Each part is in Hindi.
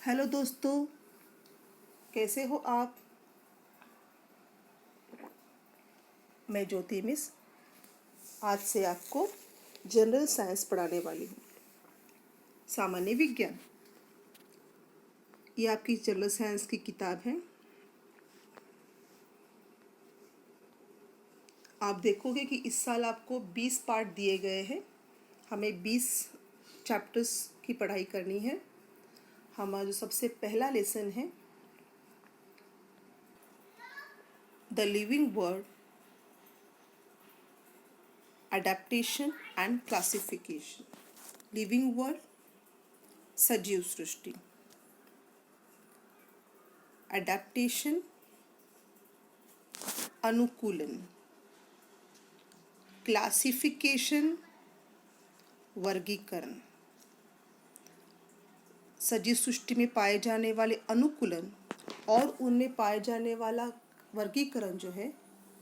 हेलो दोस्तों, कैसे हो आप। मैं ज्योति मिस आज से आपको जनरल साइंस पढ़ाने वाली हूँ। सामान्य विज्ञान, ये आपकी जनरल साइंस की किताब है। आप देखोगे कि इस साल आपको 20 पार्ट दिए गए हैं। हमें 20 चैप्टर्स की पढ़ाई करनी है। हमारा जो सबसे पहला लेसन है, the living world, adaptation and classification. Living world, सजीव सृष्टि। एडेप्टेशन, अनुकूलन। क्लासिफिकेशन, वर्गीकरण। सजीव सृष्टि में पाए जाने वाले अनुकूलन और उनमें पाए जाने वाला वर्गीकरण जो है,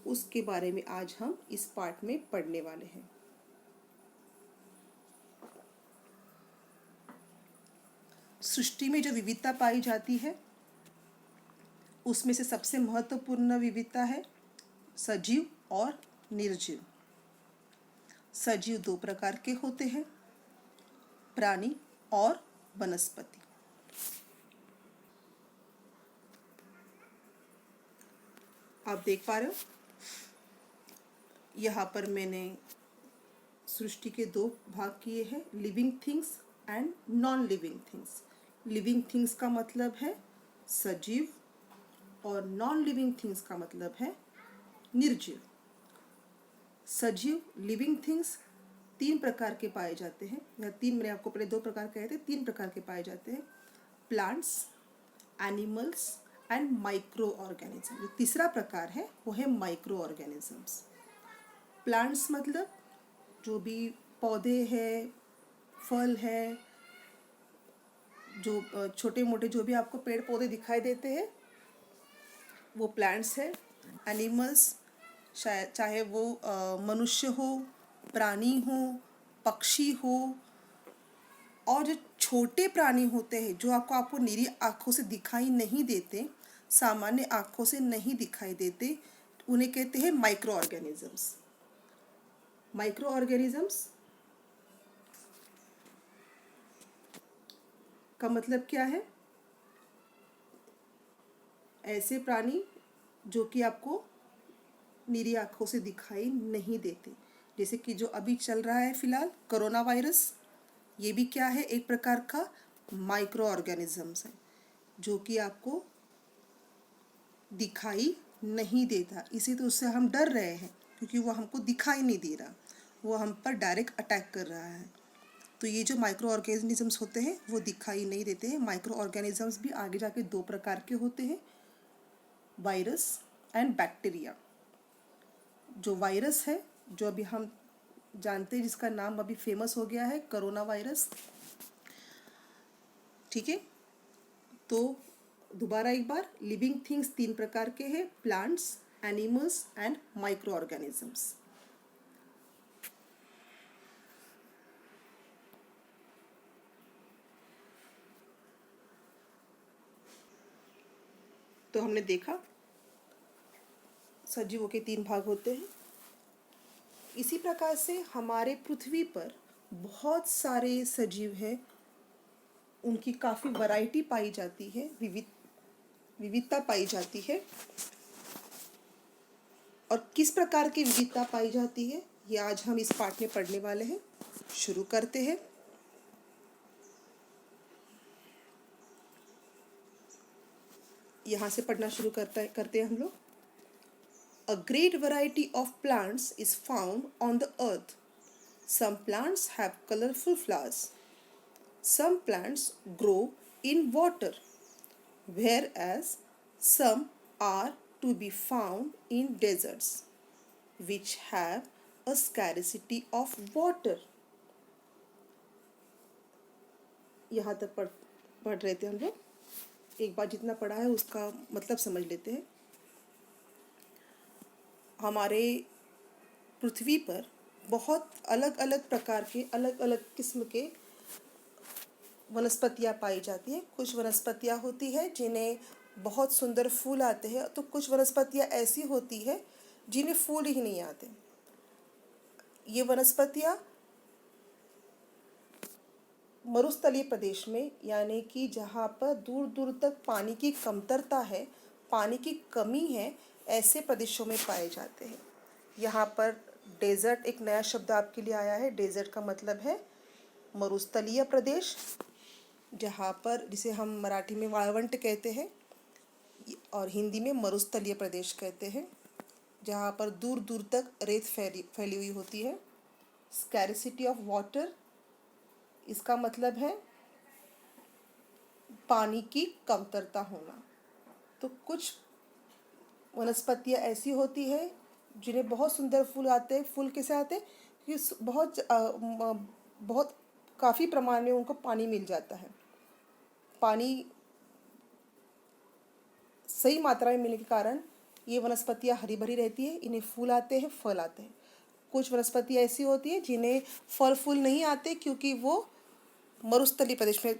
उसके बारे में आज हम इस पार्ट में पढ़ने वाले हैं। सृष्टि में जो विविधता पाई जाती है, उसमें से सबसे महत्वपूर्ण विविधता है सजीव और निर्जीव। सजीव दो प्रकार के होते हैं, प्राणी और वनस्पति। आप देख पा रहे हो, यहाँ पर मैंने सृष्टि के दो भाग किए हैं, living things and non living things. Living things का मतलब है सजीव और नॉन लिविंग थिंग्स का मतलब है निर्जीव। सजीव लिविंग थिंग्स तीन प्रकार के पाए जाते हैं, या तीन, मैंने आपको पहले दो प्रकार कहे थे, तीन प्रकार के पाए जाते हैं, plants, animals and micro organism. जो तीसरा प्रकार है वो है माइक्रो ऑर्गेनिजम्स। प्लांट्स मतलब जो भी पौधे हैं, फल है, जो छोटे मोटे जो भी आपको पेड़ पौधे दिखाई देते हैं, वो प्लांट्स है। एनिमल्स, शायद चाहे वो मनुष्य हो, प्राणी हो, पक्षी हो, और जो छोटे प्राणी होते हैं जो आपको निरी आँखों से दिखाई नहीं देते, सामान्य आँखों से नहीं दिखाई देते, उन्हें कहते हैं माइक्रो ऑर्गेनिजम्स। माइक्रो ऑर्गेनिजम्स का मतलब क्या है? ऐसे प्राणी जो कि आपको निरी आँखों से दिखाई नहीं देते, जैसे कि जो अभी चल रहा है फिलहाल कोरोना वायरस। ये भी क्या है? एक प्रकार का माइक्रो ऑर्गेनिजम्स है जो कि आपको दिखाई नहीं देता, इसी तो उससे हम डर रहे हैं, क्योंकि वो हमको दिखाई नहीं दे रहा, वो हम पर डायरेक्ट अटैक कर रहा है। तो ये जो माइक्रो ऑर्गेनिजम्स होते हैं वो दिखाई नहीं देते हैं। माइक्रो ऑर्गेनिजम्स भी आगे जाके दो प्रकार के होते हैं, वायरस एंड बैक्टीरिया। जो वायरस है, जो अभी हम जानते हैं, जिसका नाम अभी फेमस हो गया है, कोरोना वायरस, ठीक है। तो दोबारा एक बार, लिविंग थिंग्स तीन प्रकार के हैं, plants, animals and micro organisms. तो हमने देखा सजीवों के तीन भाग होते हैं। इसी प्रकार से हमारे पृथ्वी पर बहुत सारे सजीव हैं, उनकी काफ़ी वैरायटी पाई जाती है, विविधता पाई जाती है। और किस प्रकार की विविधता पाई जाती है, ये आज हम इस पाठ में पढ़ने वाले हैं। शुरू करते हैं। यहाँ से पढ़ना शुरू करते हैं हम लोग। A great variety of plants is found on the earth. Some plants have colorful flowers. Some plants grow in water, whereas some are to be found in deserts, which have a scarcity of water. यहाँ तक पढ़ रहे थे हम लोग। एक बार जितना पढ़ा है उसका मतलब समझ लेते हैं। हमारे पृथ्वी पर बहुत अलग अलग प्रकार के, अलग अलग किस्म के वनस्पतियाँ पाई जाती हैं। कुछ वनस्पतियाँ होती है जिन्हें बहुत सुंदर फूल आते हैं, तो कुछ वनस्पतियाँ ऐसी होती है जिन्हें फूल ही नहीं आते। ये वनस्पतियाँ मरुस्थलीय प्रदेश में, यानी कि जहाँ पर दूर दूर तक पानी की कमतरता है, पानी की कमी है, ऐसे प्रदेशों में पाए जाते हैं। यहाँ पर डेजर्ट एक नया शब्द आपके लिए आया है। डेजर्ट का मतलब है मरुस्थलीय प्रदेश, जहाँ पर, जिसे हम मराठी में वाळवंट कहते हैं और हिंदी में मरुस्थलीय प्रदेश कहते हैं, जहाँ पर दूर दूर तक रेत फैली हुई होती है। स्कैरसिटी ऑफ वाटर, इसका मतलब है पानी की कमतरता होना। तो कुछ वनस्पतियाँ ऐसी होती है जिन्हें बहुत सुंदर फूल आते हैं। फूल कैसे आते हैं? कि बहुत काफ़ी प्रमाण में उनको पानी मिल जाता है। पानी सही मात्रा में मिलने के कारण ये वनस्पतियाँ हरी भरी रहती है, इन्हें फूल आते हैं, फल आते हैं। कुछ वनस्पतियाँ ऐसी होती है जिन्हें फल फूल नहीं आते, क्योंकि वो मरुस्थलीय प्रदेश में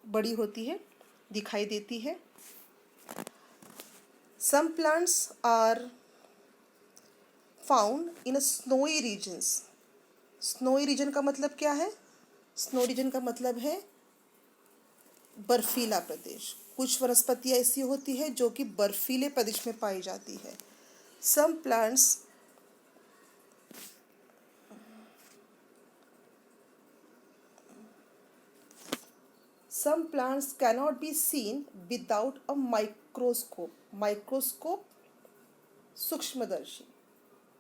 बड़ी होती है, दिखाई देती है। Some plants are found in a snowy regions. Snowy region का मतलब क्या है? Snowy region का मतलब है बर्फीला प्रदेश। कुछ वनस्पतियाँ ऐसी होती है जो कि बर्फीले प्रदेश में पाई जाती है। Some plants cannot be seen without a microscope. Microscope, सूक्ष्मदर्शी।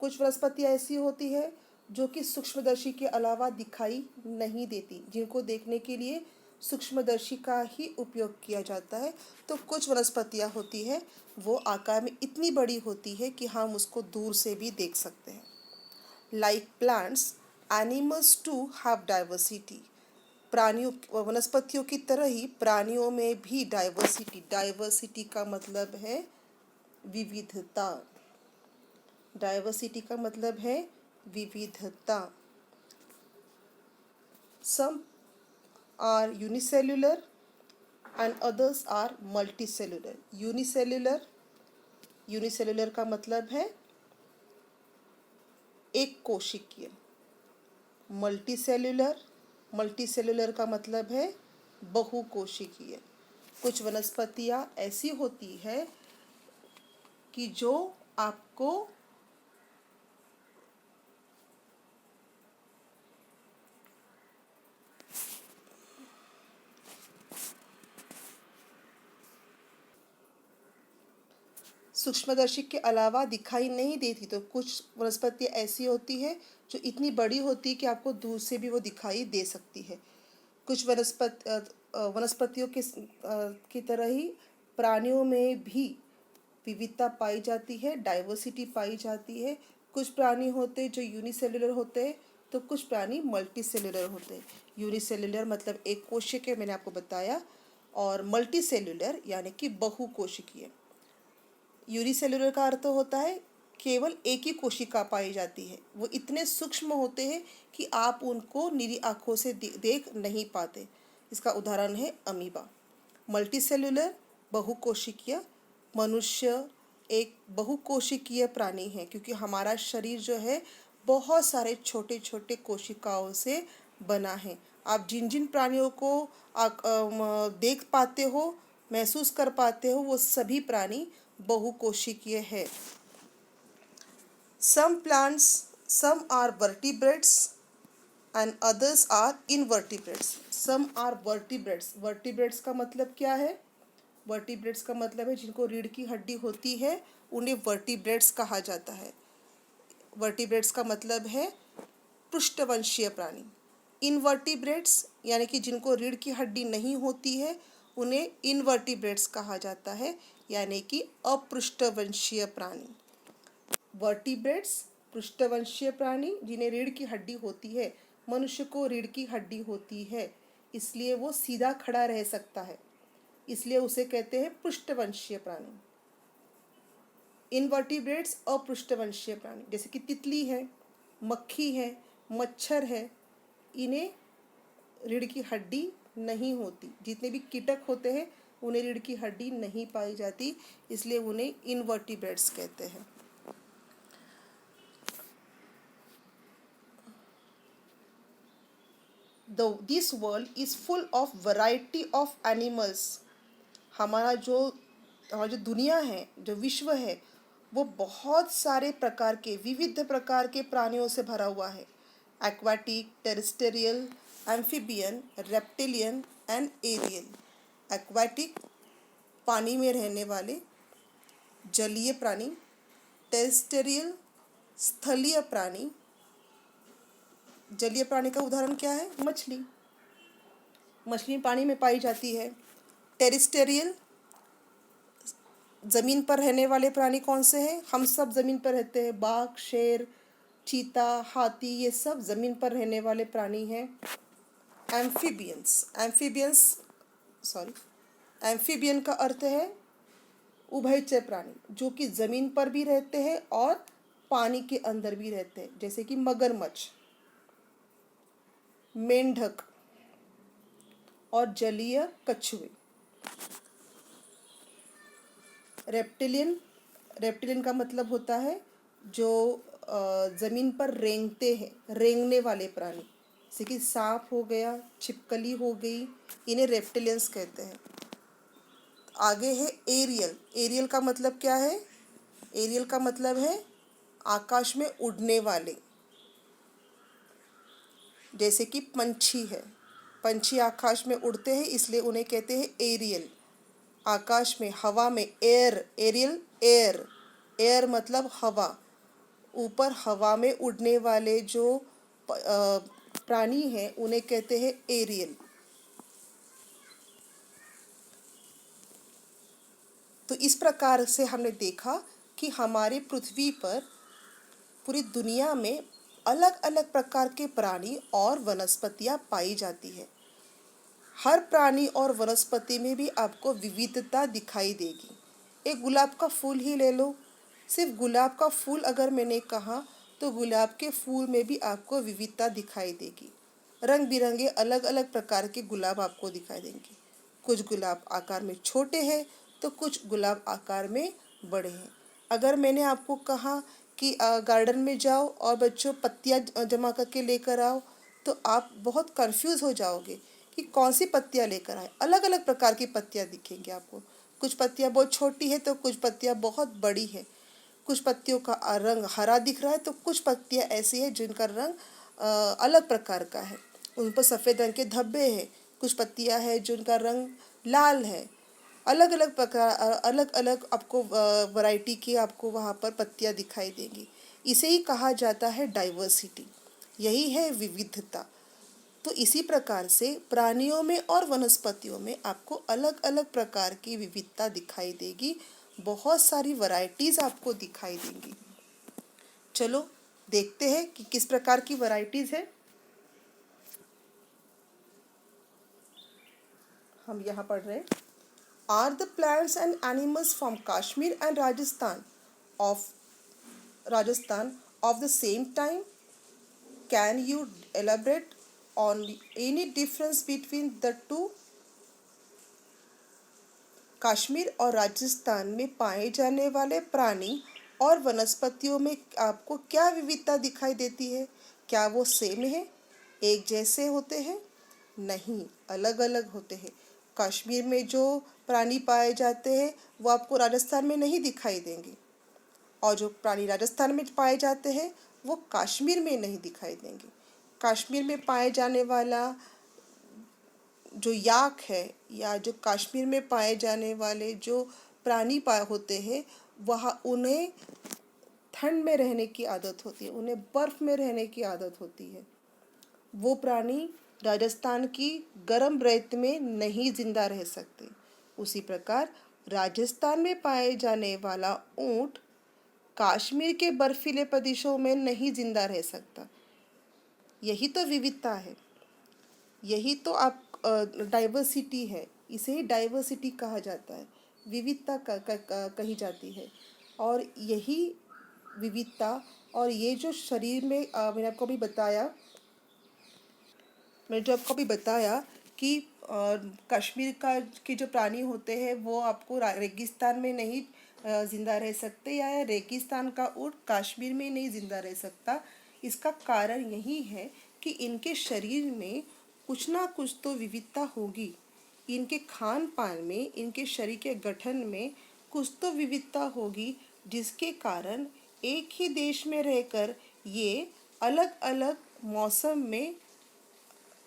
कुछ वनस्पतियाँ ऐसी होती है जो कि सूक्ष्मदर्शी के अलावा दिखाई नहीं देती, जिनको देखने के लिए सूक्ष्मदर्शी का ही उपयोग किया जाता है। तो कुछ वनस्पतियाँ होती है वो आकार में इतनी बड़ी होती है कि हम उसको दूर से भी देख सकते हैं। Like plants, animals too have diversity. प्राणियों, वनस्पतियों की तरह ही प्राणियों में भी डाइवर्सिटी। डाइवर्सिटी का मतलब है विविधता। डाइवर्सिटी का मतलब है विविधता। Some are unicellular and others are multicellular. Unicellular का मतलब है एक कोशिकीय। मल्टीसेल्युलर का मतलब है बहुकोशिकीय। कुछ वनस्पतियाँ ऐसी होती है कि जो आपको सूक्ष्मदर्शी के अलावा दिखाई नहीं देती। तो कुछ वनस्पतियाँ ऐसी होती है जो इतनी बड़ी होती है कि आपको दूर से भी वो दिखाई दे सकती है। कुछ वनस्पतियों की तरह ही प्राणियों में भी विविधता पाई जाती है, डाइवर्सिटी पाई जाती है। कुछ प्राणी होते हैं जो यूनिसेल्युलर होते हैं, तो कुछ प्राणी मल्टीसेल्युलर होते हैं। यूनिसेल्युलर मतलब एक कोशिकीय, मैंने आपको बताया, और मल्टीसेल्युलर यानी कि बहुकोशिकीय। यूनिसेल्युलर का अर्थ होता है केवल एक ही कोशिका पाई जाती है। वो इतने सूक्ष्म होते हैं कि आप उनको निरी आँखों से देख नहीं पाते। इसका उदाहरण है अमीबा। मल्टीसेल्युलर, बहुकोशिकीय। मनुष्य एक बहुकोशिकीय प्राणी है, क्योंकि हमारा शरीर जो है बहुत सारे छोटे छोटे कोशिकाओं से बना है। आप जिन जिन प्राणियों को देख पाते हो, महसूस कर पाते हो, वो सभी प्राणी बहुकोशिकीय है। Some plants, some are vertebrates and others are invertebrates. Some are vertebrates. Vertebrates का मतलब क्या है? Vertebrates का मतलब है जिनको रीढ़ की हड्डी होती है, उन्हें vertebrates कहा जाता है। Vertebrates का मतलब है पृष्ठवंशीय प्राणी। Invertebrates यानी कि जिनको रीढ़ की हड्डी नहीं होती है, उन्हें इनवर्टिब्रेट्स कहा जाता है, यानी कि अपृष्ठवंशीय प्राणी। वर्टिब्रेट्स पृष्ठवंशीय प्राणी जिन्हें रीढ़ की हड्डी होती है। मनुष्य को रीढ़ की हड्डी होती है, इसलिए वो सीधा खड़ा रह सकता है, इसलिए उसे कहते हैं पृष्ठवंशीय प्राणी। इनवर्टिब्रेट्स अपृष्ठवंशीय प्राणी, जैसे कि तितली है, मक्खी है, मच्छर है, इन्हें रीढ़ की हड्डी नहीं होती। जितने भी कीटक होते हैं उन्हें रीढ़ की हड्डी नहीं पाई जाती, इसलिए उन्हें इनवर्टिब्रेट्स कहते हैं। This world is full of variety of animals. हमारा जो दुनिया है, जो विश्व है, वो बहुत सारे प्रकार के, विविध प्रकार के प्राणियों से भरा हुआ है। Aquatic, terrestrial, amphibian, reptilian and aerial. Aquatic पानी में रहने वाले जलीय प्राणी, टेरेस्टेरियल स्थलीय प्राणी। जलीय प्राणी का उदाहरण क्या है? मछली। मछली पानी में पाई जाती है। टेरेस्टेरियल ज़मीन पर रहने वाले प्राणी कौन से हैं? हम सब ज़मीन पर रहते हैं। बाघ, शेर, चीता, हाथी, ये सब ज़मीन पर रहने वाले प्राणी हैं। एम्फीबियन का अर्थ है उभयचर प्राणी, जो कि ज़मीन पर भी रहते हैं और पानी के अंदर भी रहते हैं, जैसे कि मगरमच्छ, मेंढक और जलीय कछुए। रेप्टिलियन का मतलब होता है जो ज़मीन पर रेंगते हैं, रेंगने वाले प्राणी, जैसे कि सांप हो गया, छिपकली हो गई, इन्हें रेप्टिलियंस कहते हैं। आगे है एरियल। एरियल का मतलब क्या है? एरियल का मतलब है आकाश में उड़ने वाले, जैसे कि पंछी है। पंछी आकाश में उड़ते हैं, इसलिए उन्हें कहते हैं एरियल। आकाश में, हवा में, एरियल एयर मतलब हवा, ऊपर हवा में उड़ने वाले जो प्राणी हैं उन्हें कहते हैं एरियल। तो इस प्रकार से हमने देखा कि हमारे पृथ्वी पर, पूरी दुनिया में अलग अलग प्रकार के प्राणी और वनस्पतियां पाई जाती है। हर प्राणी और वनस्पति में भी आपको विविधता दिखाई देगी। एक गुलाब का फूल ही ले लो। सिर्फ गुलाब का फूल अगर मैंने कहा तो गुलाब के फूल में भी आपको विविधता दिखाई देगी। रंग बिरंगे अलग अलग प्रकार के गुलाब आपको दिखाई देंगे। कुछ गुलाब आकार में छोटे हैं तो कुछ गुलाब आकार में बड़े हैं। अगर मैंने आपको कहा कि गार्डन में जाओ और बच्चों पत्तियां जमा करके लेकर आओ, तो आप बहुत कंफ्यूज हो जाओगे कि कौन सी पत्तियां लेकर आए। अलग अलग प्रकार की पत्तियां दिखेंगी आपको। कुछ पत्तियां बहुत छोटी है तो कुछ पत्तियां बहुत बड़ी है। कुछ पत्तियों का रंग हरा दिख रहा है तो कुछ पत्तियां ऐसी है जिनका रंग अलग प्रकार का है, उन पर सफ़ेद रंग के धब्बे हैं। कुछ पत्तियां हैं जिनका रंग लाल है। अलग अलग प्रकार, अलग अलग आपको वैरायटी की आपको वहाँ पर पत्तियां दिखाई देंगी। इसे ही कहा जाता है डाइवर्सिटी, यही है विविधता। तो इसी प्रकार से प्राणियों में और वनस्पतियों में आपको अलग अलग प्रकार की विविधता दिखाई देगी। बहुत सारी वैरायटीज़ आपको दिखाई देंगी। चलो देखते हैं कि किस प्रकार की वैरायटीज़ है। हम यहाँ पढ़ रहे हैं, are the plants and animals from Kashmir and Rajasthan of the same time? Can you elaborate on any difference between the two? Kashmir और राजस्थान में पाए जाने वाले प्राणी और वनस्पतियों में आपको क्या विविधता दिखाई देती है? क्या वो सेम है, एक जैसे होते हैं? नहीं, अलग अलग होते हैं। कश्मीर में जो प्राणी पाए जाते हैं वो आपको राजस्थान में नहीं दिखाई देंगे, और जो प्राणी राजस्थान में पाए जाते हैं वो कश्मीर में नहीं दिखाई देंगे। कश्मीर में पाए जाने वाला जो याक है, या जो कश्मीर में पाए जाने वाले जो प्राणी पाए होते हैं, वह उन्हें ठंड में रहने की आदत होती है, उन्हें बर्फ़ में रहने की आदत होती है। वो प्राणी राजस्थान की गर्म रेत में नहीं जिंदा रह सकते। उसी प्रकार राजस्थान में पाए जाने वाला ऊँट कश्मीर के बर्फीले प्रदेशों में नहीं जिंदा रह सकता। यही तो विविधता है, यही तो आप डाइवर्सिटी है। इसे ही डाइवर्सिटी कहा जाता है, विविधता कही जाती है। और यही विविधता, और ये जो शरीर में मैंने आपको अभी बताया मैंने जो आपको अभी बताया कि कश्मीर का के जो प्राणी होते हैं वो आपको रेगिस्तान में नहीं ज़िंदा रह सकते, या रेगिस्तान का ऊँट कश्मीर में नहीं ज़िंदा रह सकता। इसका कारण यही है कि इनके शरीर में कुछ ना कुछ तो विविधता होगी। इनके खान पान में, इनके शरीर के गठन में कुछ तो विविधता होगी, जिसके कारण एक ही देश में रहकर ये अलग अलग मौसम में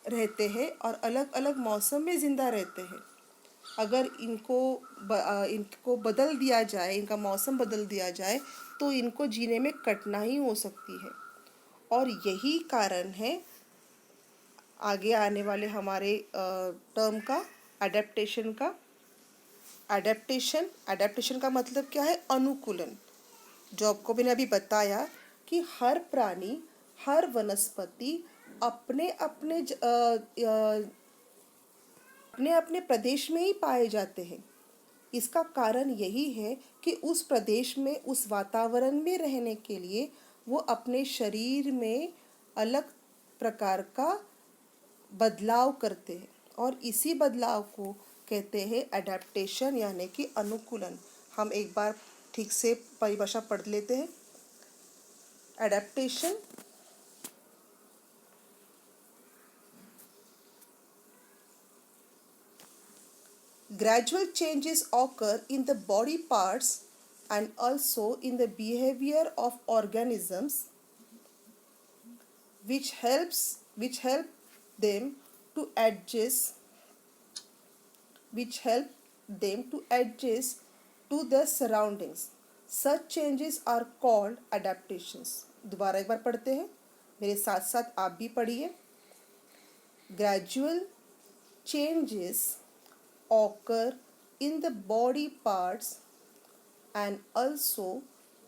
रहते हैं और अलग अलग मौसम में ज़िंदा रहते हैं। अगर इनको बदल दिया जाए, इनका मौसम बदल दिया जाए, तो इनको जीने में कठिनाई हो सकती है। और यही कारण है आगे आने वाले हमारे टर्म का, एडेप्टेशन का। एडेप्टेशन का मतलब क्या है? अनुकूलन। जो आपको मैंने अभी बताया कि हर प्राणी, हर वनस्पति अपने अपने अपने अपने प्रदेश में ही पाए जाते हैं। इसका कारण यही है कि उस प्रदेश में, उस वातावरण में रहने के लिए वो अपने शरीर में अलग प्रकार का बदलाव करते हैं, और इसी बदलाव को कहते हैं एडेप्टेशन, यानी कि अनुकूलन। हम एक बार ठीक से परिभाषा पढ़ लेते हैं। Adaptation gradual changes occur in the body parts and also in the behavior of organisms, which help them to adjust to their surroundings. Such changes are called adaptations. दोबारा एक बार पढ़ते हैं, मेरे साथ साथ आप भी पढ़िए। Gradual changes occur in the body parts and also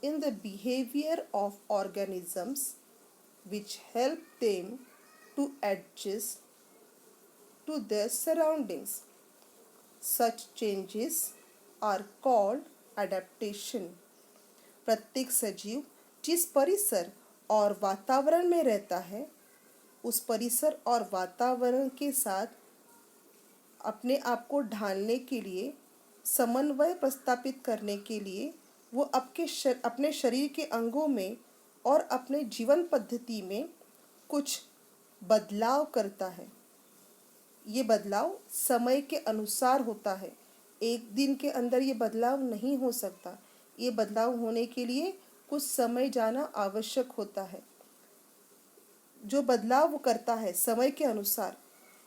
in the behavior of organisms, which help them to adjust to their surroundings. Such changes are called adaptation. प्रत्येक सजीव जिस परिसर और वातावरण में रहता है, उस परिसर और वातावरण के साथ अपने आप को ढालने के लिए, समन्वय प्रस्थापित करने के लिए वो अपने शरीर के अंगों में और अपने जीवन पद्धति में कुछ बदलाव करता है। ये बदलाव समय के अनुसार होता है। एक दिन के अंदर ये बदलाव नहीं हो सकता। ये बदलाव होने के लिए कुछ समय जाना आवश्यक होता है। जो बदलाव वो करता है समय के अनुसार,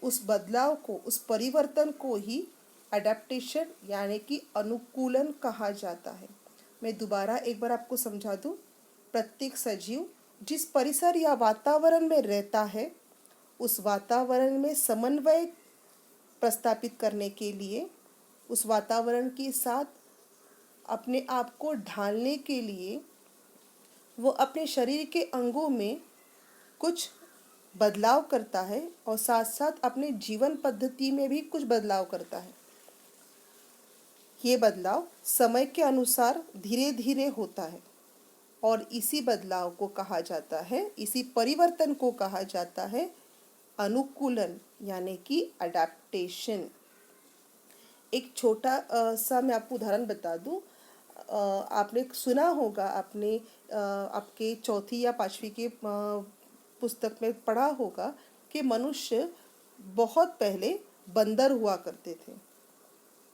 उस बदलाव को, उस परिवर्तन को ही एडेप्टेशन यानी कि अनुकूलन कहा जाता है। मैं दोबारा एक बार आपको समझा दूं। प्रत्येक सजीव जिस परिसर या वातावरण में रहता है, उस वातावरण में समन्वय प्रस्थापित करने के लिए, उस वातावरण के साथ अपने आप को ढालने के लिए वो अपने शरीर के अंगों में कुछ बदलाव करता है और साथ साथ अपने जीवन पद्धति में भी कुछ बदलाव करता है। ये बदलाव समय के अनुसार धीरे धीरे होता है और इसी बदलाव को कहा जाता है, इसी परिवर्तन को कहा जाता है अनुकूलन यानी कि अडेप्टेशन। एक छोटा सा मैं आपको उदाहरण बता दूं। आपने सुना होगा, आपने आपके चौथी या पांचवी के पुस्तक में पढ़ा होगा कि मनुष्य बहुत पहले बंदर हुआ करते थे।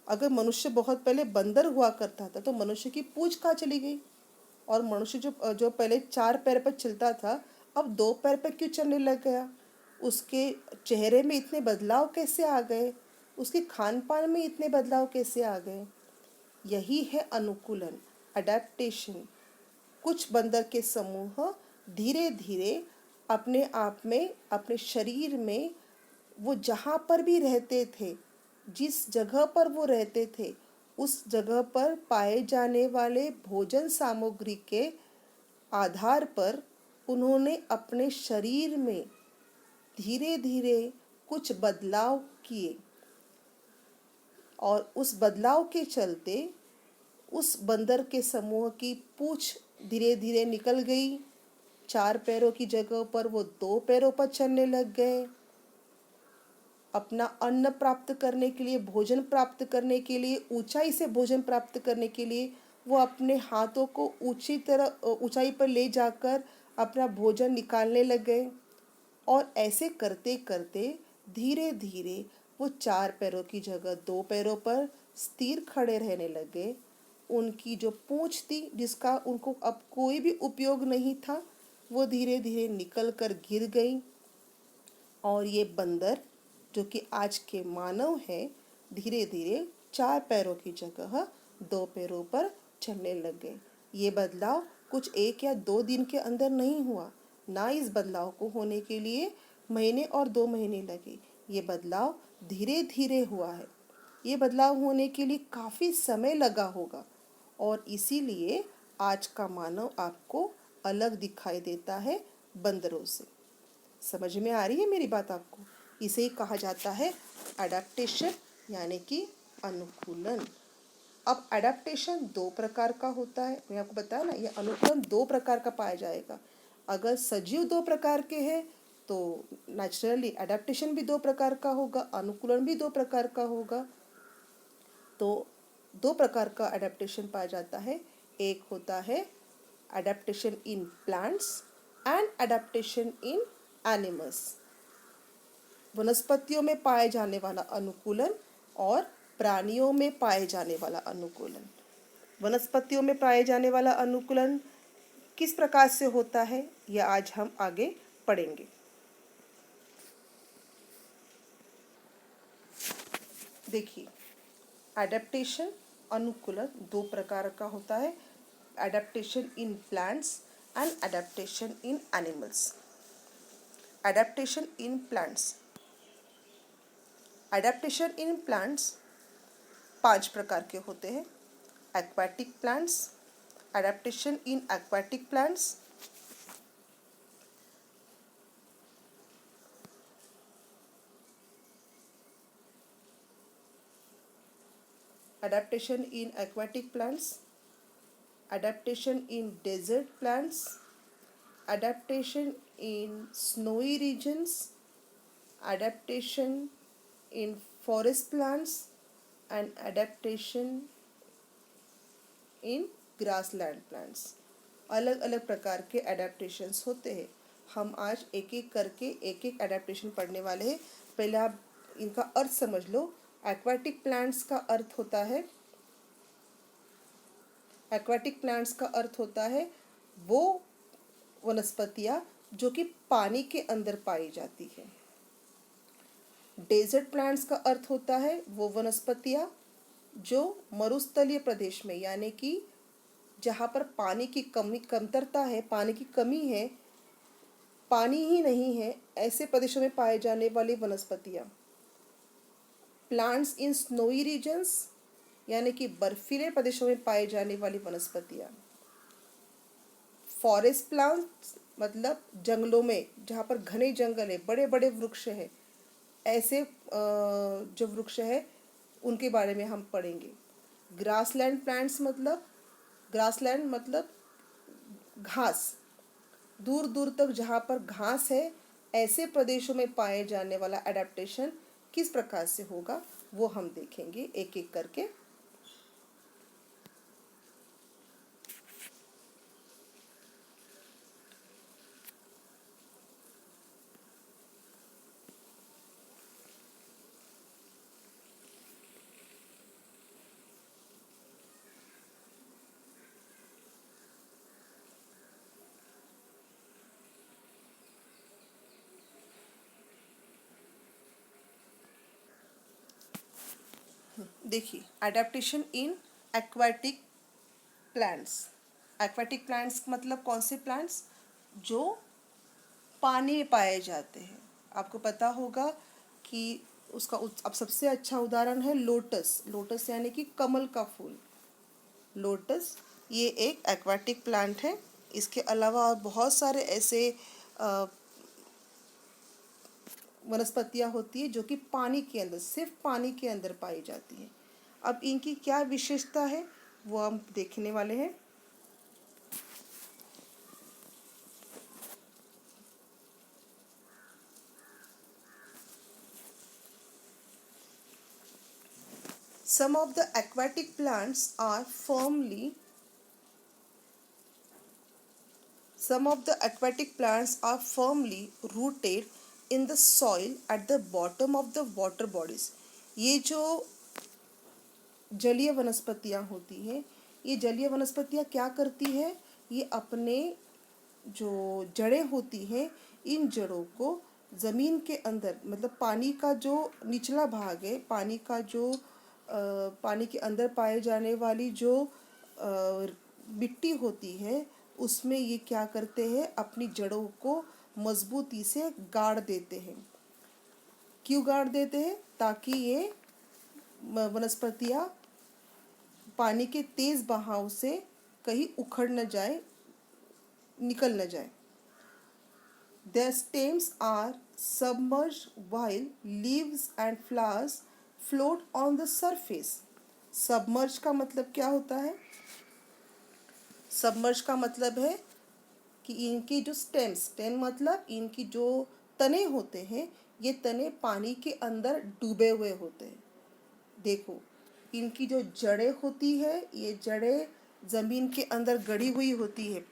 अगर मनुष्य बहुत पहले बंदर हुआ करता था तो मनुष्य की पूंछ कहाँ चली गई? और मनुष्य जो पहले 4 पैर पर चलता था, अब 2 पैर पर क्यों चलने लग गया? उसके चेहरे में इतने बदलाव कैसे आ गए? उसके खान पान में इतने बदलाव कैसे आ गए? यही है अनुकूलन, अडेप्टेशन। कुछ बंदर के समूह धीरे धीरे अपने आप में, अपने शरीर में, वो जहाँ पर भी रहते थे, जिस जगह पर वो रहते थे, उस जगह पर पाए जाने वाले भोजन सामग्री के आधार पर उन्होंने अपने शरीर में धीरे धीरे कुछ बदलाव किए और उस बदलाव के चलते उस बंदर के समूह की पूंछ धीरे धीरे निकल गई। 4 पैरों की जगह पर वो 2 पैरों पर चलने लग गए। अपना अन्न प्राप्त करने के लिए, भोजन प्राप्त करने के लिए, ऊंचाई से भोजन प्राप्त करने के लिए वो अपने हाथों को ऊंचाई पर ले जाकर अपना भोजन निकालने लग गए। और ऐसे करते करते धीरे धीरे वो 4 पैरों की जगह 2 पैरों पर स्थिर खड़े रहने लगे। उनकी जो पूंछ थी, जिसका उनको अब कोई भी उपयोग नहीं था, वो धीरे धीरे निकल कर गिर गई। और ये बंदर, जो कि आज के मानव हैं, धीरे धीरे 4 पैरों की जगह 2 पैरों पर चलने लग गए। ये बदलाव कुछ 1 या 2 दिन के अंदर नहीं हुआ, ना इस बदलाव को होने के लिए महीने और 2 महीने लगे। ये बदलाव धीरे धीरे हुआ है। ये बदलाव होने के लिए काफ़ी समय लगा होगा, और इसीलिए आज का मानव आपको अलग दिखाई देता है बंदरों से। समझ में आ रही है मेरी बात आपको? इसे ही कहा जाता है एडेप्टेशन, यानी कि अनुकूलन। अब एडेप्टेशन 2 प्रकार का होता है। मैंने आपको बताया ना, ये अनुकूलन 2 प्रकार का पाया जाएगा। अगर सजीव 2 प्रकार के हैं तो नेचुरली एडेप्टेशन भी 2 प्रकार का होगा, अनुकूलन भी 2 प्रकार का होगा। तो 2 प्रकार का एडेप्टेशन पाया जाता है। एक होता है adaptation in plants and adaptation in animals. वनस्पतियों में पाए जाने वाला अनुकूलन और प्राणियों में पाए जाने वाला अनुकूलन। वनस्पतियों में पाए जाने वाला अनुकूलन किस प्रकार से होता है, यह आज हम आगे पढ़ेंगे। देखिए, एडेप्टेशन अनुकूलन 2 प्रकार का होता है। Adaptation in plants and adaptation in animals. Adaptation in plants. Adaptation in plants 5 प्रकार के होते हैं। Aquatic plants, adaptation in aquatic plants, adaptation in aquatic plants, adaptation in desert plants, adaptation in snowy regions, adaptation in forest plants and adaptation in grassland plants। अलग अलग प्रकार के एडेप्टेशंस होते हैं। हम आज एक एक करके एक एक एडेप्टेशन पढ़ने वाले हैं। पहले आप इनका अर्थ समझ लो। एक्वाटिक प्लांट्स का अर्थ होता है, एक्वाटिक प्लांट्स का अर्थ होता है वो वनस्पतियाँ जो कि पानी के अंदर पाई जाती है। डेजर्ट प्लांट्स का अर्थ होता है वो वनस्पतियाँ जो मरुस्थलीय प्रदेश में, यानी कि जहाँ पर पानी की कमतरता है, पानी की कमी है, पानी ही नहीं है, ऐसे प्रदेशों में पाए जाने वाली वनस्पतियाँ। प्लांट्स इन स्नोई रीजन्स, यानी कि बर्फीले प्रदेशों में पाए जाने वाली वनस्पतियाँ। फॉरेस्ट प्लांट्स मतलब जंगलों में, जहाँ पर घने जंगल है, बड़े बड़े वृक्ष हैं, ऐसे जो वृक्ष है उनके बारे में हम पढ़ेंगे। ग्रासलैंड प्लांट्स मतलब, ग्रासलैंड मतलब घास, दूर दूर तक जहाँ पर घास है, ऐसे प्रदेशों में पाए जाने वाला एडेप्टेशन किस प्रकार से होगा वो हम देखेंगे एक एक करके। देखिए, एडेप्टेशन इन एक्वाटिक प्लांट्स। एक्वाटिक प्लांट्स मतलब कौन से प्लांट्स? जो पानी में पाए जाते हैं। आपको पता होगा कि उसका अब सबसे अच्छा उदाहरण है लोटस। लोटस यानी कि कमल का फूल। लोटस ये एक एक्वाटिक प्लांट है। इसके अलावा और बहुत सारे ऐसे वनस्पतियाँ होती है जो कि पानी के अंदर, सिर्फ पानी के अंदर पाई जाती है। अब इनकी क्या विशेषता है वो हम देखने वाले हैं। Some of the aquatic plants are firmly Some of the aquatic plants are firmly rooted in the soil at the bottom of the water bodies. ये जो जलीय वनस्पतियाँ होती हैं, ये जलीय वनस्पतियाँ क्या करती है, ये अपने जो जड़ें होती हैं, इन जड़ों को ज़मीन के अंदर, मतलब पानी का जो निचला भाग है, पानी का जो पानी के अंदर पाए जाने वाली जो मिट्टी होती है, उसमें ये क्या करते हैं, अपनी जड़ों को मजबूती से गाड़ देते हैं। क्यों गाड़ देते हैं? ताकि ये वनस्पतियाँ पानी के तेज बहाव से कहीं उखड़ न जाए, निकल न जाए। Their stems are submerged while leaves and flowers float on the surface. Submerge का मतलब क्या होता है? Submerge का मतलब है कि इनकी जो स्टेम मतलब इनकी जो तने होते हैं, ये तने पानी के अंदर डूबे हुए होते हैं। देखो, इनकी जो जड़ें होती है, ये जड़ें ज़मीन के अंदर गड़ी हुई होती है।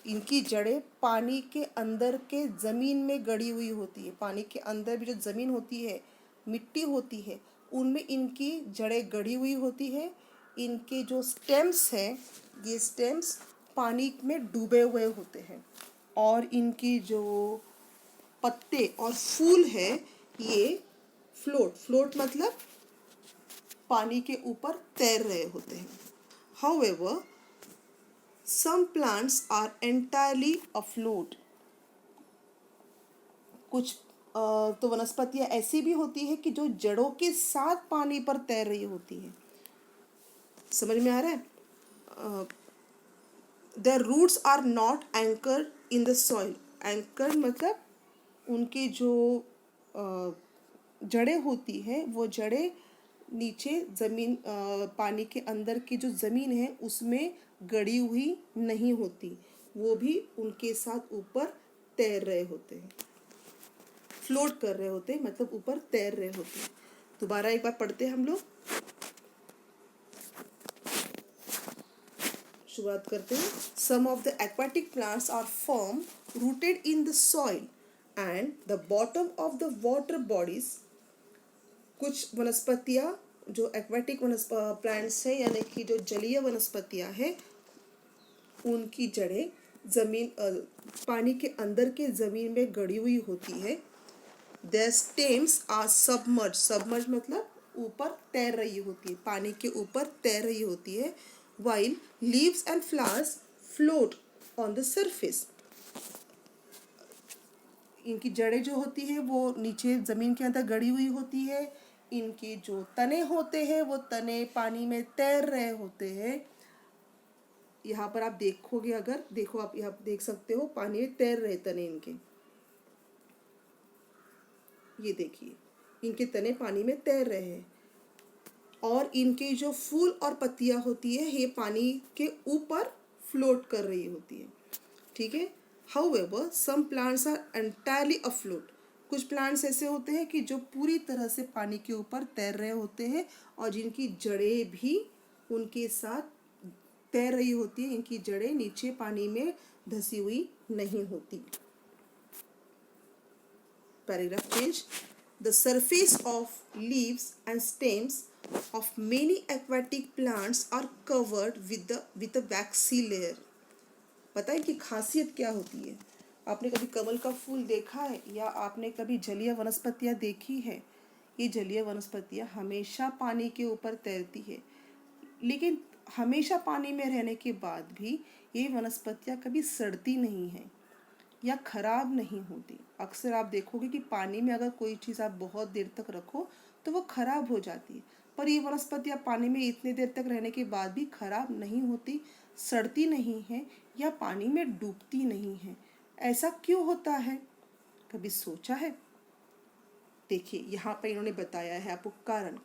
इनकी जड़ें पानी के अंदर के ज़मीन में गड़ी हुई होती है। पानी के अंदर भी जो ज़मीन होती है, मिट्टी होती है, उनमें इनकी जड़ें गड़ी हुई होती है। इनके जो स्टेम्स हैं, ये स्टेम्स पानी में डूबे हुए होते हैं और इनकी जो पत्ते और फूल है, ये फ्लोट मतलब पानी के ऊपर तैर रहे होते हैं। However, some plants are entirely afloat. कुछ तो वनस्पतियाँ ऐसी भी होती है कि जो जड़ों के साथ पानी पर तैर रही होती है। समझ में आ रहा है? Their roots are not anchored in the soil. Anchored मतलब उनकी जो जड़ें होती हैं, वो जड़ें नीचे ज़मीन, पानी के अंदर की जो ज़मीन है उसमें गड़ी हुई नहीं होती, वो भी उनके साथ ऊपर तैर रहे होते हैं, फ्लोट कर रहे होते हैं, मतलब ऊपर तैर रहे होते हैं। दोबारा एक बार पढ़ते हैं हम लोग, शुरुआत करते हैं। Some of the aquatic plants are firm rooted in the soil and the bottom of the water bodies. कुछ वनस्पतियाँ जो एक्वाटिक प्लांट्स है, यानी कि जो जलीय वनस्पतियाँ हैं, उनकी जड़ें ज़मीन पानी के अंदर के ज़मीन में गड़ी हुई होती है। Their stems are submerged. Submerged मतलब ऊपर तैर रही होती है, पानी के ऊपर तैर रही होती है। While leaves and flowers float on the surface. इनकी जड़ें जो होती है वो नीचे ज़मीन के अंदर गड़ी हुई होती है। इनके जो तने होते हैं, वो तने पानी में तैर रहे होते हैं। यहाँ पर आप देखोगे, अगर देखो, आप यहाँ देख सकते हो, पानी में तैर रहे तने इनके। ये देखिए, इनके तने पानी में तैर रहे हैं और इनके जो फूल और पत्तियाँ होती है, ये पानी के ऊपर फ्लोट कर रही होती है। ठीक है। However, some plants are entirely afloat. कुछ प्लांट्स ऐसे होते हैं कि जो पूरी तरह से पानी के ऊपर तैर रहे होते हैं और जिनकी जड़ें भी उनके साथ तैर रही होती है। इनकी जड़ें नीचे पानी में धसी हुई नहीं होती। Paragraph change. The surface of leaves and stems of many aquatic plants are covered with a waxy layer. पता है कि खासियत क्या होती है? आपने कभी कमल का फूल देखा है या आपने कभी जलीय वनस्पतियाँ देखी है? ये जलीय वनस्पतियाँ हमेशा पानी के ऊपर तैरती है, लेकिन हमेशा पानी में रहने के बाद भी ये वनस्पतियाँ कभी सड़ती नहीं हैं या खराब नहीं होती। अक्सर आप देखोगे कि पानी में अगर कोई चीज़ आप बहुत देर तक रखो तो वो खराब हो जाती है, पर ये वनस्पतियाँ पानी में इतनी देर तक रहने के बाद भी खराब नहीं होती, सड़ती नहीं है या पानी में डूबती नहीं है। ऐसा क्यों होता है? कभी सोचा है? देखिए, यहाँ पर इन्होंने बताया है आपको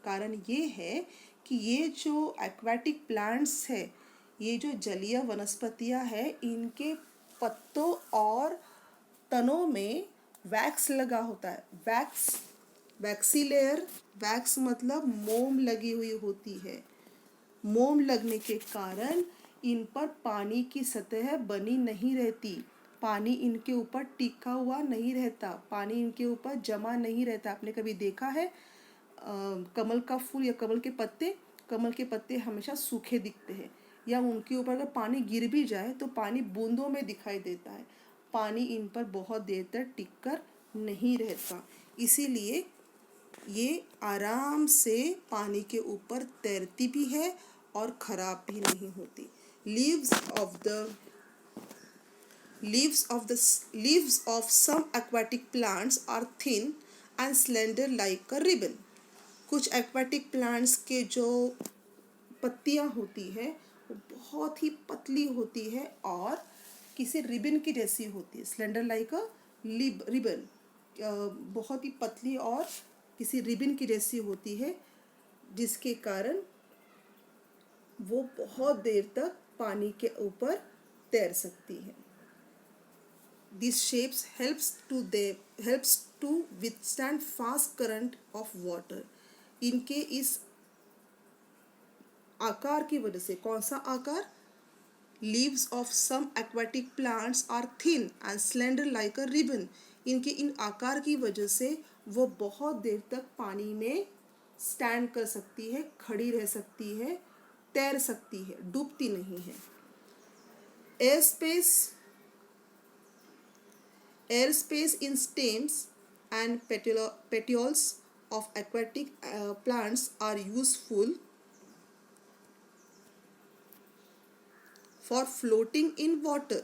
कारण ये है कि ये जो एक्वाटिक प्लांट्स है, ये जो जलीय वनस्पतियाँ है, इनके पत्तों और तनों में वैक्स लगा होता है। वैक्स वैक्सी लेयर, वैक्स मतलब मोम लगी हुई होती है। मोम लगने के कारण इन पर पानी की सतह बनी नहीं रहती, पानी इनके ऊपर टिका हुआ नहीं रहता, पानी इनके ऊपर जमा नहीं रहता। आपने कभी देखा है कमल का फूल या कमल के पत्ते हमेशा सूखे दिखते हैं, या उनके ऊपर अगर पानी गिर भी जाए तो पानी बूंदों में दिखाई देता है, पानी इन पर बहुत देर तक टिक कर नहीं रहता। इसीलिए ये आराम से पानी के ऊपर तैरती भी है और खराब भी नहीं होती। Leaves of the leaves of some aquatic plants are thin and slender like a ribbon. कुछ एक्वाटिक प्लांट्स के जो पत्तियां होती है वो बहुत ही पतली होती है और किसी रिबन की जैसी होती है। स्लेंडर लाइक अ रिबन, बहुत ही पतली और किसी रिबन की जैसी होती है, जिसके कारण वो बहुत देर तक पानी के ऊपर तैर सकती है। These shapes helps to withstand fast current of water. इनके इस आकार की वजह से, कौन सा आकार? Leaves of some aquatic plants are thin and slender like a ribbon. इनके इन आकार की वजह से वो बहुत देर तक पानी में स्टैंड कर सकती है, खड़ी रह सकती है, तैर सकती है, डूबती नहीं है। Airspace in stems and petioles of aquatic plants are useful for floating in water.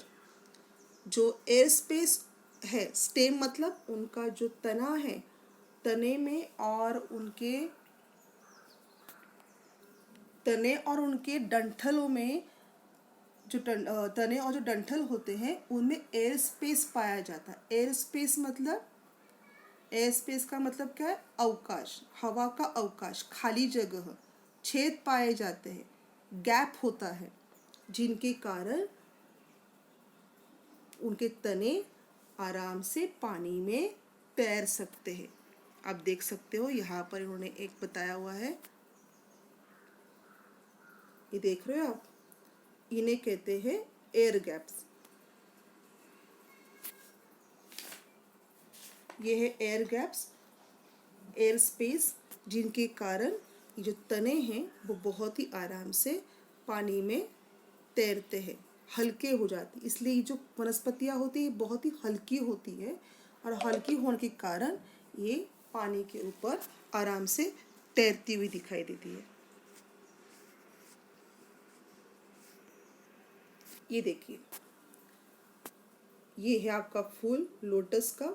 जो एयर स्पेस है, स्टेम मतलब उनका जो तना है, तने में और उनके डंठलों में जो तने और जो डंठल होते हैं उनमें एयर स्पेस पाया जाता है। एयर स्पेस का मतलब क्या है? अवकाश, हवा का अवकाश, खाली जगह, छेद पाए जाते हैं, गैप होता है, जिनके कारण उनके तने आराम से पानी में तैर सकते हैं। आप देख सकते हो यहाँ पर इन्होंने एक बताया हुआ है, ये देख रहे हो आप, इन्हें कहते हैं एयर गैप्स। ये है एयर गैप्स, एयर स्पेस, जिनके कारण ये जो तने हैं वो बहुत ही आराम से पानी में तैरते हैं, हल्के हो जाती। इसलिए ये जो वनस्पतियाँ होती है बहुत ही हल्की होती है और हल्की होने के कारण ये पानी के ऊपर आराम से तैरती हुई दिखाई देती है। ये देखिए, ये है आपका फूल लोटस का,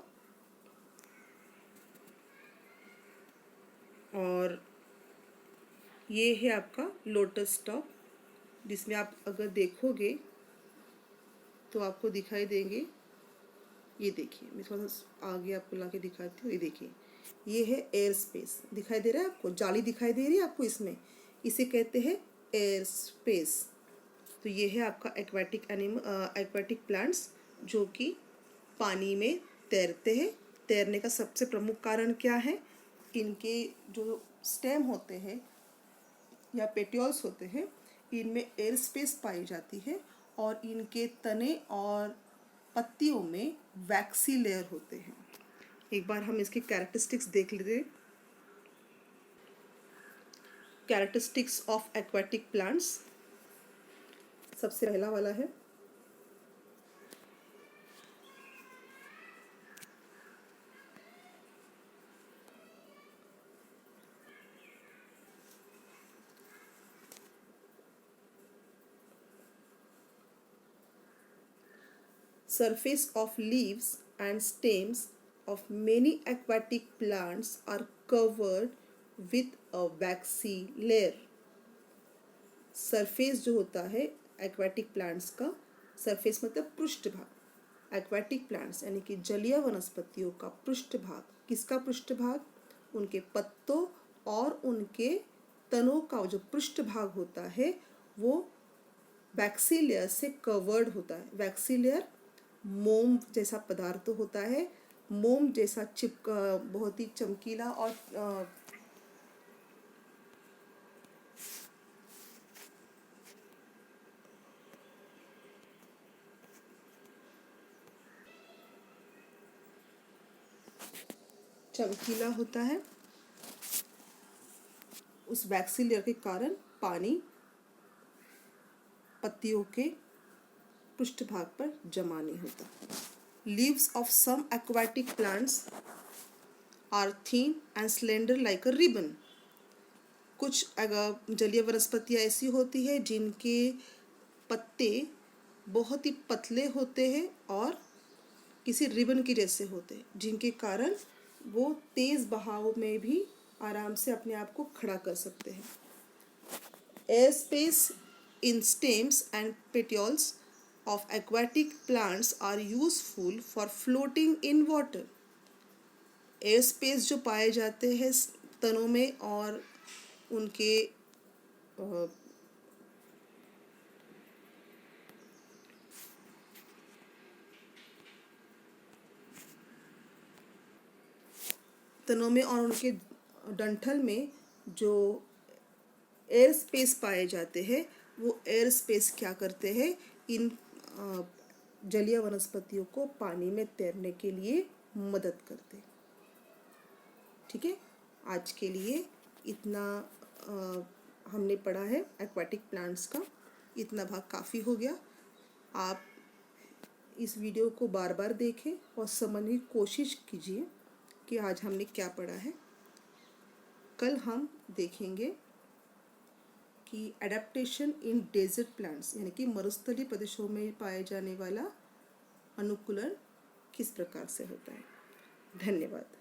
और ये है आपका लोटस स्टॉक, जिसमें आप अगर देखोगे तो आपको दिखाई देंगे। ये देखिए, मैं थोड़ा सा आगे आपको ला के दिखाती हूँ। ये देखिए, ये है एयर स्पेस, दिखाई दे रहा है आपको, जाली दिखाई दे रही है आपको इसमें, इसे कहते हैं एयर स्पेस। तो ये है आपका एक्वाटिक प्लांट्स जो कि पानी में तैरते हैं। तैरने का सबसे प्रमुख कारण क्या है? इनके जो स्टेम होते हैं या पेटियोल्स होते हैं, इनमें एयर स्पेस पाई जाती है और इनके तने और पत्तियों में वैक्सी लेयर होते हैं। एक बार हम इसके कैरेक्टरिस्टिक्स देख लेते हैं। कैरेक्टरिस्टिक्स ऑफ एक्वाटिक प्लांट्स, सबसे पहला वाला है surface of leaves and stems of many aquatic plants are covered with a waxy layer. Surface जो होता है एक्वाटिक प्लांट्स का, सरफेस मतलब पृष्ठभाग, एक्वाटिक प्लांट्स यानी कि जलीय वनस्पतियों का पृष्ठभाग, किसका पृष्ठभाग? उनके पत्तों और उनके तनों का जो पृष्ठभाग होता है वो वैक्सी लेयर से कवर्ड होता है। वैक्सी लेयर मोम जैसा पदार्थ होता है मोम जैसा बहुत ही चमकीला और चमकीला होता है। उस वैक्सी लेयर के कारण पानी पत्तियों के पृष्ठभाग पर जमा नहीं होता। Leaves of some aquatic plants are thin and slender like a ribbon. कुछ जलीय वनस्पतियाँ ऐसी होती है जिनके पत्ते बहुत ही पतले होते हैं और किसी रिबन के जैसे होते हैं, जिनके कारण वो तेज़ बहाव में भी आराम से अपने आप को खड़ा कर सकते हैं। Air space in stems and petioles of aquatic plants are useful for floating in water। Air space जो पाए जाते हैं तनों में और उनके डंठल में जो एयर स्पेस पाए जाते हैं, वो एयर स्पेस क्या करते हैं, इन जलीय वनस्पतियों को पानी में तैरने के लिए मदद करते हैं। ठीक है, आज के लिए इतना हमने पढ़ा है एक्वाटिक प्लांट्स का। इतना भाग काफ़ी हो गया। आप इस वीडियो को बार बार देखें और समझने की कोशिश कीजिए कि आज हमने क्या पढ़ा है। कल हम देखेंगे कि एडेप्टेशन इन डेजर्ट प्लांट्स, यानी कि मरुस्थलीय प्रदेशों में पाए जाने वाला अनुकूलन किस प्रकार से होता है। धन्यवाद।